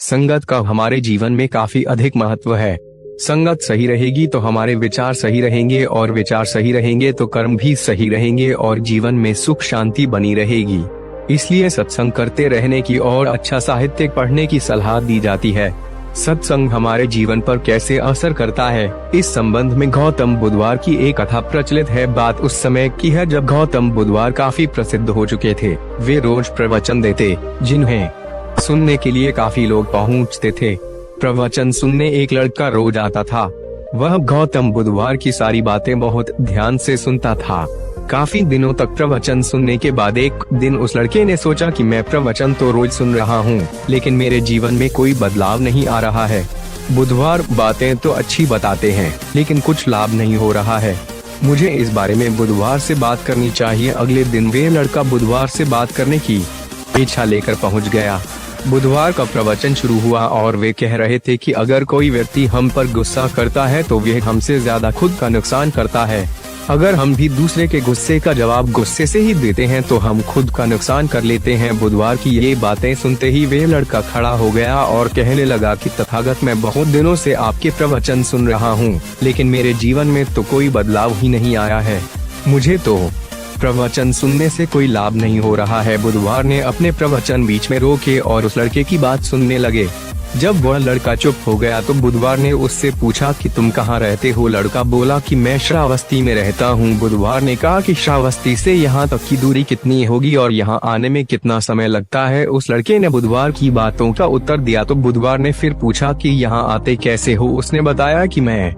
संगत का हमारे जीवन में काफी अधिक महत्व है। संगत सही रहेगी तो हमारे विचार सही रहेंगे और विचार सही रहेंगे तो कर्म भी सही रहेंगे और जीवन में सुख शांति बनी रहेगी। इसलिए सत्संग करते रहने की और अच्छा साहित्य पढ़ने की सलाह दी जाती है। सत्संग हमारे जीवन पर कैसे असर करता है, इस संबंध में गौतम बुद्धवार की एक कथा प्रचलित है। बात उस समय की है जब गौतम बुद्धवार काफी प्रसिद्ध हो चुके थे। वे रोज प्रवचन देते, जिन्हें सुनने के लिए काफी लोग पहुंचते थे। प्रवचन सुनने एक लड़का रोज आता था। वह गौतम बुद्धवार की सारी बातें बहुत ध्यान से सुनता था। काफी दिनों तक प्रवचन सुनने के बाद एक दिन उस लड़के ने सोचा कि मैं प्रवचन तो रोज सुन रहा हूँ, लेकिन मेरे जीवन में कोई बदलाव नहीं आ रहा है। बुधवार बातें तो अच्छी बताते हैं, लेकिन कुछ लाभ नहीं हो रहा है। मुझे इस बारे में बुधवार से बात करनी चाहिए। अगले दिन वे लड़का बुधवार से बात करने की इच्छा लेकर पहुँच गया। बुधवार का प्रवचन शुरू हुआ और वे कह रहे थे कि अगर कोई व्यक्ति हम पर गुस्सा करता है तो वह हमसे ज्यादा खुद का नुकसान करता है। अगर हम भी दूसरे के गुस्से का जवाब गुस्से से ही देते हैं तो हम खुद का नुकसान कर लेते हैं। बुधवार की ये बातें सुनते ही वे लड़का खड़ा हो गया और कहने लगा कि तथागत, मैं बहुत दिनों से आपके प्रवचन सुन रहा हूँ, लेकिन मेरे जीवन में तो कोई बदलाव ही नहीं आया है। मुझे तो प्रवचन सुनने से कोई लाभ नहीं हो रहा है। बुधवार ने अपने प्रवचन बीच में रोके और उस लड़के की बात सुनने लगे। जब वह लड़का चुप हो गया तो बुधवार ने उससे पूछा कि तुम कहाँ रहते हो। लड़का बोला कि मैं श्रावस्ती में रहता हूँ। बुधवार ने कहा कि श्रावस्ती से यहाँ तक की दूरी कितनी होगी और यहाँ आने में कितना समय लगता है। उस लड़के ने बुधवार की बातों का उत्तर दिया तो बुधवार ने फिर पूछा कि यहाँ आते कैसे हो। उसने बताया कि मैं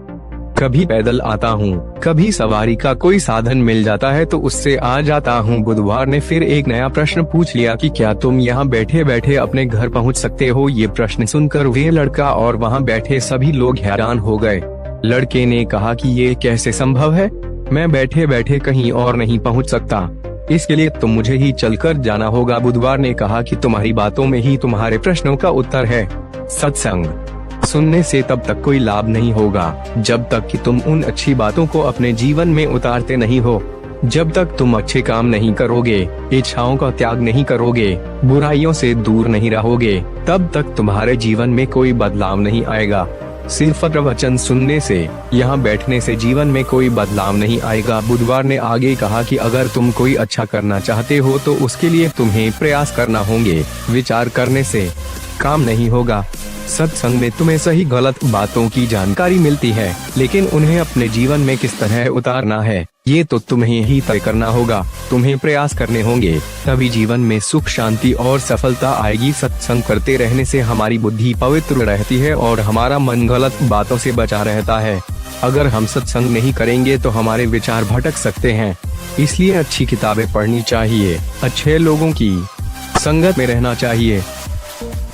कभी पैदल आता हूँ, कभी सवारी का कोई साधन मिल जाता है तो उससे आ जाता हूँ। बुधवार ने फिर एक नया प्रश्न पूछ लिया कि क्या तुम यहाँ बैठे बैठे अपने घर पहुँच सकते हो। ये प्रश्न सुनकर वे लड़का और वहाँ बैठे सभी लोग हैरान हो गए। लड़के ने कहा कि ये कैसे संभव है, मैं बैठे बैठे कहीं और नहीं पहुँच सकता, इसके लिए तो मुझे ही चलकर जाना होगा। बुधवार ने कहा कि तुम्हारी बातों में ही तुम्हारे प्रश्नों का उत्तर है। सत्संग सुनने से तब तक कोई लाभ नहीं होगा जब तक कि तुम उन अच्छी बातों को अपने जीवन में उतारते नहीं हो। जब तक तुम अच्छे काम नहीं करोगे, इच्छाओं का त्याग नहीं करोगे, बुराइयों से दूर नहीं रहोगे, तब तक तुम्हारे जीवन में कोई बदलाव नहीं आएगा। सिर्फ प्रवचन सुनने से, यहाँ बैठने से जीवन में कोई बदलाव नहीं आएगा। बुधवार ने आगे कहा कि अगर तुम कोई अच्छा करना चाहते हो तो उसके लिए तुम्हें प्रयास करना होंगे। विचार करने से काम नहीं होगा। सत्संग में तुम्हें सही गलत बातों की जानकारी मिलती है, लेकिन उन्हें अपने जीवन में किस तरह उतारना है ये तो तुम्हें ही तय करना होगा। तुम्हें प्रयास करने होंगे, तभी जीवन में सुख शांति और सफलता आएगी। सत्संग करते रहने से हमारी बुद्धि पवित्र रहती है और हमारा मन गलत बातों से बचा रहता है। अगर हम सत्संग नहीं करेंगे तो हमारे विचार भटक सकते हैं। इसलिए अच्छी किताबें पढ़नी चाहिए, अच्छे लोगों की संगत में रहना चाहिए।